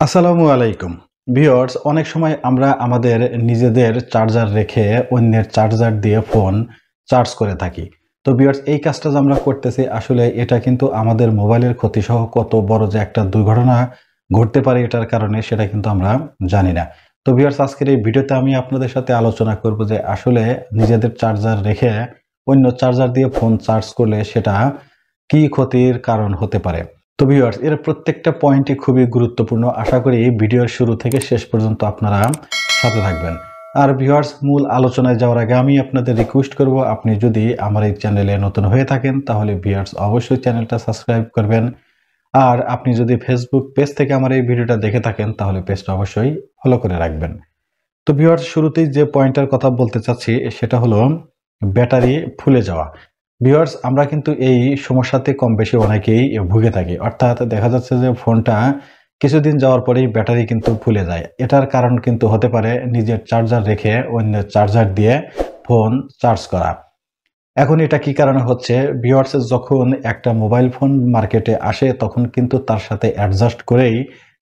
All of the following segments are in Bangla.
আসসালামু আলাইকুম ভিউয়ার্স, অনেক সময় আমরা আমাদের নিজেদের চার্জার রেখে অন্যের চার্জার দিয়ে ফোন চার্জ করে থাকি। তো ভিউয়ার্স, এই কাজটা যে আমরা করতেছি আসলে এটা কিন্তু আমাদের মোবাইলের ক্ষতিসহ কত বড় যে একটা দুর্ঘটনা ঘটতে পারে এটার কারণে সেটা কিন্তু আমরা জানি না। তো ভিউয়ার্স, আজকের এই ভিডিওতে আমি আপনাদের সাথে আলোচনা করব যে আসলে নিজেদের চার্জার রেখে অন্য চার্জার দিয়ে ফোন চার্জ করলে সেটা কি ক্ষতির কারণ হতে পারে। তো ভিউয়ার্স, এর প্রত্যেকটা পয়েন্টই খুবই গুরুত্বপূর্ণ। আশা করি ভিডিওর শুরু থেকে শেষ পর্যন্ত আপনারা সাথে থাকবেন। আর ভিউয়ার্স, মূল আলোচনায় যাওয়ার আগে আমি আপনাদের রিকোয়েস্ট করব, আপনি যদি আমার এই চ্যানেলে নতুন হয়ে থাকেন তাহলে ভিউয়ার্স অবশ্যই চ্যানেলটা সাবস্ক্রাইব করবেন। আর আপনি যদি ফেসবুক পেজ থেকে আমার এই ভিডিওটা দেখে থাকেন তাহলে পেজটা অবশ্যই ফলো করে রাখবেন। তো ভিউয়ার্স, শুরুতেই যে পয়েন্টের কথা বলতে চাচ্ছি সেটা হলো ব্যাটারি ফুলে যাওয়া। ভিউয়ার্স, আমরা কিন্তু এই সমস্যাতে কম বেশি অনেকেই ভুগে থাকি। অর্থাৎ দেখা যাচ্ছে যে ফোনটা কিছুদিন যাওয়ার পরেই ব্যাটারি কিন্তু ফুলে যায়। এটার কারণ কিন্তু হতে পারে নিজের চার্জার রেখে অন্যের চার্জার দিয়ে ফোন চার্জ করা। এখন এটা কি কারণে হচ্ছে? ভিউয়ার্স, যখন একটা মোবাইল ফোন মার্কেটে আসে তখন কিন্তু তার সাথে অ্যাডজাস্ট করেই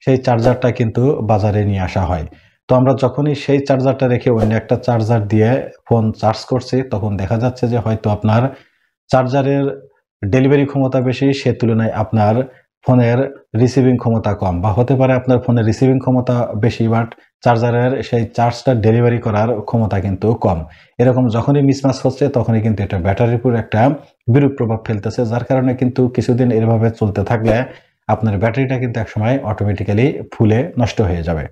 সেই চার্জারটা কিন্তু বাজারে নিয়ে আসা হয়। তো আমরা যখনই সেই চার্জারটা রেখে অন্য একটা চার্জার দিয়ে ফোন চার্জ করছি তখন দেখা যাচ্ছে যে হয়তো আপনার চার্জারের ডেলিভারি ক্ষমতা বেশি, সে তুলনায় আপনার ফোনের রিসিভিং ক্ষমতা কম, বা হতে পারে আপনার ফোনের রিসিভিং ক্ষমতা বেশি বাট চার্জারের সেই চার্জটা ডেলিভারি করার ক্ষমতা কিন্তু কম। এরকম যখনই মিসম্যাচ হচ্ছে তখনই কিন্তু এটা ব্যাটারির উপর একটা বিরূপ প্রভাব ফেলতেছে, যার কারণে কিন্তু কিছুদিন এভাবে চলতে থাকলে আপনার ব্যাটারিটা কিন্তু একসময় অটোমেটিক্যালি ফুলে নষ্ট হয়ে যাবে।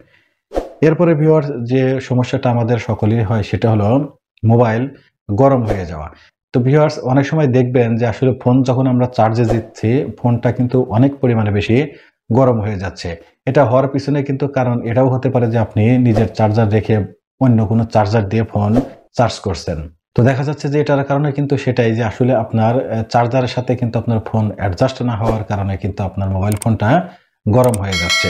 এরপরে ভিউয়ার্স, যে সমস্যাটা আমাদের সকলেরই হয় সেটা হলো মোবাইল গরম হয়ে যাওয়া। তো ভিউয়ার্স, অনেক সময় দেখবেন যে আসলে ফোন যখন আমরা চার্জে দিচ্ছি ফোনটা কিন্তু অনেক পরিমাণে বেশি গরম হয়ে যাচ্ছে। এটা হওয়ার পিছনে কিন্তু কারণ এটাও হতে পারে যে আপনি নিজের চার্জার রেখে অন্য কোনো চার্জার দিয়ে ফোন চার্জ করছেন। তো দেখা যাচ্ছে যে এটার কারণে কিন্তু সেটাই যে আসলে আপনার চার্জারের সাথে কিন্তু আপনার ফোন অ্যাডজাস্ট না হওয়ার কারণে কিন্তু আপনার মোবাইল ফোনটা গরম হয়ে যাচ্ছে।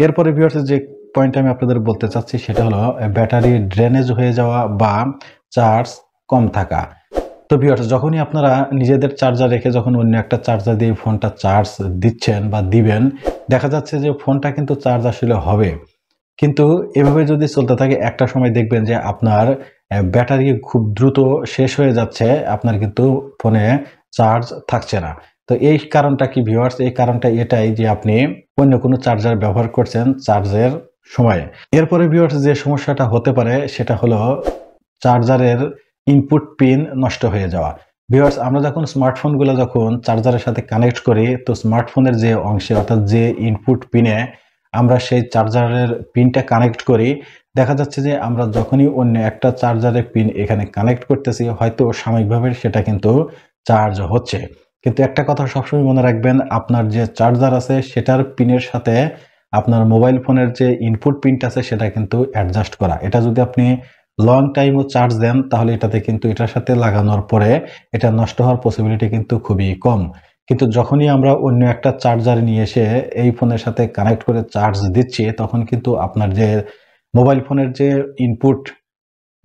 এরপরে ভিউয়ার্স, যে পয়েন্টটা আমি আপনাদের বলতে চাচ্ছি সেটা হলো ব্যাটারি ড্রেনেজ হয়ে যাওয়া বা চার্জ কম থাকা। তো ভিউয়ার্স, যখনই আপনারা নিজেদের চার্জার রেখে যখন অন্য একটা চার্জার দিয়ে ফোনটা চার্জ দিচ্ছেন বা দিবেন, দেখা যাচ্ছে যে ফোনটা কিন্তু চার্জ আসলে হবে। কিন্তু এভাবে যদি চলতে থাকে একটা সময় দেখবেন যে আপনার ব্যাটারি খুব দ্রুত শেষ হয়ে যাচ্ছে। আপনার কিন্তু ফোনে চার্জ থাকছে না। তো এই কারণটা কি ভিউয়ার্স? এই কারণটা এটাই যে আপনি অন্য কোনো চার্জার ব্যবহার করছেন চার্জের সময়ে। এরপরে ভিউয়ার্স, যে সমস্যাটা হতে পারে সেটা হলো চার্জারের ইনপুট পিন নষ্ট হয়ে যাওয়া। ভিউয়ার্স, আমরা যখন স্মার্টফোনগুলো যখন চার্জারের সাথে কানেক্ট করি তো স্মার্টফোনের যে অংশে অর্থাৎ যে ইনপুট পিনে আমরা সেই চার্জারের পিনটা কানেক্ট করি, দেখা যাচ্ছে যে আমরা যখনই অন্য একটা চার্জারের পিন এখানে কানেক্ট করতেছি হয়তো সাময়িকভাবে সেটা কিন্তু চার্জ হচ্ছে। কিন্তু একটা কথা সবসময় মনে রাখবেন, আপনার যে চার্জার আছে সেটার পিনের সাথে আপনার মোবাইল ফোনের যে ইনপুট পিনটা আছে সেটা কিন্তু অ্যাডজাস্ট করা। এটা যদি আপনি লং টাইমও চার্জ দেন তাহলে এটাতে কিন্তু এটার সাথে লাগানোর পরে এটা নষ্ট হওয়ার পসিবিলিটি কিন্তু খুবই কম। কিন্তু যখনই আমরা অন্য একটা চার্জার নিয়ে এসে এই ফোনের সাথে কানেক্ট করে চার্জ দিচ্ছি তখন কিন্তু আপনার যে মোবাইল ফোনের যে ইনপুট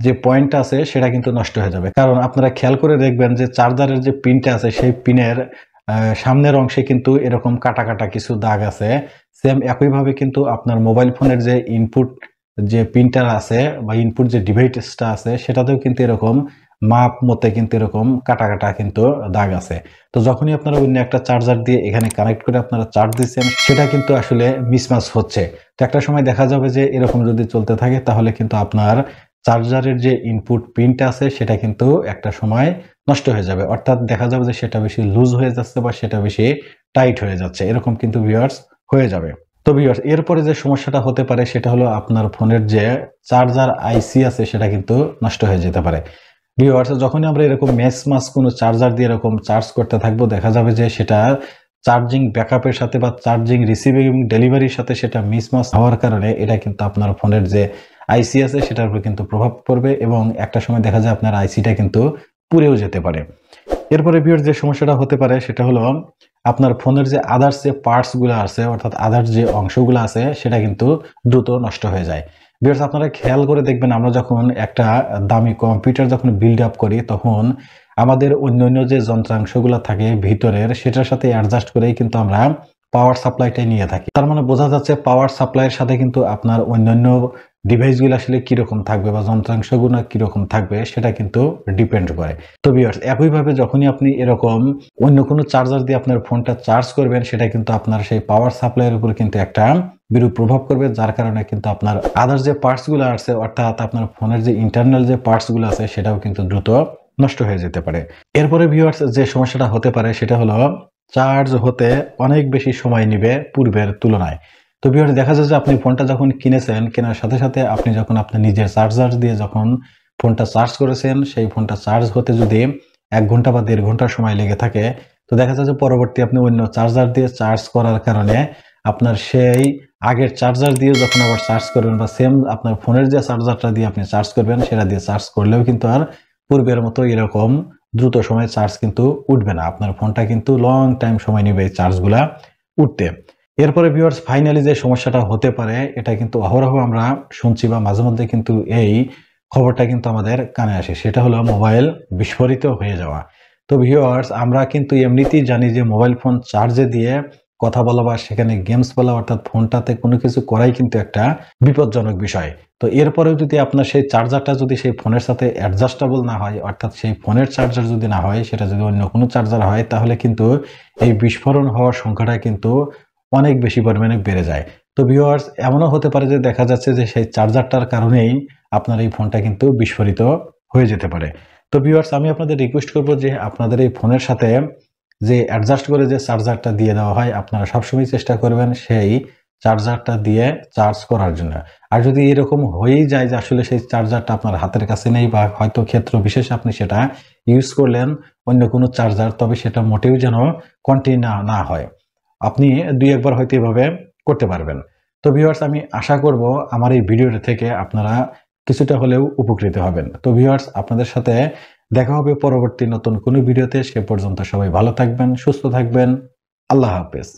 যে পয়েন্টটা আছে সেটা কিন্তু নষ্ট হয়ে যাবে। কারণ আপনারা খেয়াল করে দেখবেন যে চার্জারের যে পিনটা আছে সেই পিনের সামনের অংশে কিন্তু এরকম কাটা, কাটা কিছু দাগ আছে। সেম একইভাবে কিন্তু আপনার মোবাইল ফোনের যে ইনপুট যে পিনটা আছে বা ইনপুট যে ডিভাইসটা আছে সেটাতেও কিন্তু এরকম মাপ মতে কিন্তু এরকম কাটা, কাটা কিন্তু দাগ আছে। তো যখনই আপনারা অন্য একটা চার্জার দিয়ে এখানে কানেক্ট করে আপনারা চার্জ দিচ্ছেন সেটা কিন্তু আসলে মিসম্যাচ হচ্ছে। তো একটা সময় দেখা যাবে যে এরকম যদি চলতে থাকে তাহলে কিন্তু আপনার চার্জারের যে ইনপুট পিনটা আছে সেটা কিন্তু একটা সময় নষ্ট হয়ে যাবে। অর্থাৎ দেখা যাবে যে সেটা বেশি লুজ হয়ে যাচ্ছে বা সেটা বেশি টাইট হয়ে যাচ্ছে। এরকম কিন্তু ভিউয়ার্স হয়ে যাবে। তো ভিউয়ার্স, এরপরে যে সমস্যাটা হতে পারে সেটা হলো আপনার ফোনের যে চার্জার আইসি আছে সেটা কিন্তু নষ্ট হয়ে যেতে পারে। ভিউয়ার্স, যখনই আমরা এরকম মিসম্যাচ কোনো চার্জার দিয়ে এরকম চার্জ করতে থাকবো দেখা যাবে যে সেটা চার্জিং ব্যাকআপের সাথে বা চার্জিং রিসিভিং এবং ডেলিভারির সাথে সেটা মিসম্যাচ হওয়ার কারণে এটা কিন্তু আপনার ফোনের যে আইসি আছে সেটার উপর কিন্তু প্রভাব পড়বে এবং একটা সময় দেখা যায় আপনার আইসিটা কিন্তু পুড়েও যেতে পারে। এরপরে ভিউয়ার্স, যে সমস্যাটা হতে পারে সেটা হলো আপনার ফোনের যে আদার্স যে পার্টস গুলো আছে অর্থাৎ আদার্স যে অংশগুলো আছে সেটা কিন্তু দ্রুত নষ্ট হয়ে যায়। ভিউয়ার্স, আপনারা খেয়াল করে দেখবেন আমরা যখন একটা দামি কম্পিউটার যখন বিল্ড আপ করি তখন আমাদের অন্যান্য যে যন্ত্রাংশগুলো থাকে ভিতরের সেটার সাথে অ্যাডজাস্ট করেই কিন্তু আমরা পাওয়ার সাপ্লাইটাই নিয়ে থাকি। তার মানে বোঝা যাচ্ছে পাওয়ার সাপ্লাইয়ের সাথে কিন্তু আপনার অন্যান্য ডিভাইসগুলো আসলে কিরকম থাকবে বা যন্ত্রাংশগুলো কিরকম থাকবে সেটা কিন্তু ডিপেন্ড করে। তো ভিউয়ার্স, একইভাবে যখনই আপনি এরকম অন্য কোনো চার্জার দিয়ে আপনার ফোনটা চার্জ করবেন, সেটা কিন্তু আপনার সেই পাওয়ার সাপ্লাইয়ের উপর কিন্তু একটা বিরূপ প্রভাব করবে, যার কারণে কিন্তু আপনার আদার্স যে পার্টসগুলো আছে, অর্থাৎ আপনার ফোনের যে ইন্টারনাল যে পার্টসগুলো আছে সেটাও কিন্তু দ্রুত নষ্ট হয়ে যেতে পারে। এরপরে ভিউয়ার্স, যে সমস্যাটা হতে পারে সেটা হলো চার্জ হতে অনেক বেশি সময় নিবে পূর্বের তুলনায়। তো ভিউয়ার্স, দেখা যায় যে আপনি ফোনটা যখন কিনেছেন, কেনার সাথে সাথে আপনি যখন আপনার নিজের চার্জার দিয়ে যখন ফোনটা চার্জ করেছেন, সেই ফোনটা চার্জ হতে যদি 1 ঘন্টা বা 1.5 ঘন্টা সময় লেগে থাকে, তো দেখা যায় যে পরবর্তী আপনি অন্য চার্জার দিয়ে চার্জ করার কারণে আপনার সেই আগের চার্জার দিয়ে যখন আবার চার্জ করবেন বা সেম আপনার ফোনের যে চার্জারটা দিয়ে আপনি চার্জ করবেন, সেটা দিয়ে চার্জ করলেও কিন্তু আর পূর্বের মতো এরকম দ্রুত সময়ে চার্জ কিন্তু উঠবে না। আপনার ফোনটা কিন্তু লং টাইম সময় নেবে এই চার্জগুলা উঠতে। এরপরে ভিউয়ার্স, ফাইনালি যে সমস্যাটা হতে পারে, এটা কিন্তু অহরহ আমরা শুনছি বা মাঝে মধ্যে কিন্তু এই খবরটা কিন্তু আমাদের কানে আসে, সেটা হলো মোবাইল বিস্ফোরিত হয়ে যাওয়া। তো ভিউয়ার্স, আমরা কিন্তু এমনিতেই জানি যে মোবাইল ফোন চার্জে দিয়ে কথা বলা বা সেখানে গেমস খেলা, অর্থাৎ ফোনটাতে কোনো কিছু করাই কিন্তু একটা বিপজ্জনক বিষয়। তো এরপরেও যদি আপনার সেই চার্জারটা যদি সেই ফোনের সাথে অ্যাডজাস্টেবল না হয়, অর্থাৎ সেই ফোনের চার্জার যদি না হয়, সেটা যদি অন্য কোনো চার্জার হয়, তাহলে কিন্তু এই বিস্ফোরণ হওয়ার সংখ্যাটা কিন্তু অনেক বেশি পরিমাণে বেড়ে যায়। তো ভিউয়ার্স, এমনও হতে পারে যে দেখা যাচ্ছে যে সেই চার্জারটার কারণেই আপনার এই ফোনটা কিন্তু বিস্ফোরিত হয়ে যেতে পারে। তো ভিউয়ার্স, আমি আপনাদের রিকোয়েস্ট করব যে আপনাদের এই ফোনের সাথে যে অ্যাডজাস্ট করে যে চার্জারটা দিয়ে দেওয়া হয়, আপনারা সবসময় চেষ্টা করবেন সেই চার্জারটা দিয়ে চার্জ করার জন্য। আর যদি এরকম হয়েই যায় যে আসলে সেই চার্জারটা আপনার হাতের কাছে নেই বা হয়তো ক্ষেত্র বিশেষে আপনি সেটা ইউজ করলেন অন্য কোনো চার্জার, তবে সেটা মোটেও যেন কন্টিনিউ না হয়। আপনি ২-১ বার হয়তো এভাবে করতে পারবেন। তো ভিউয়ার্স, আমি আশা করব আমার এই ভিডিওটা থেকে আপনারা কিছুটা হলেও উপকৃত হবেন। তো ভিউয়ার্স, আপনাদের সাথে দেখা হবে পরবর্তী নতুন কোনো ভিডিওতে। সে পর্যন্ত সবাই ভালো থাকবেন, সুস্থ থাকবেন। আল্লাহ হাফেজ।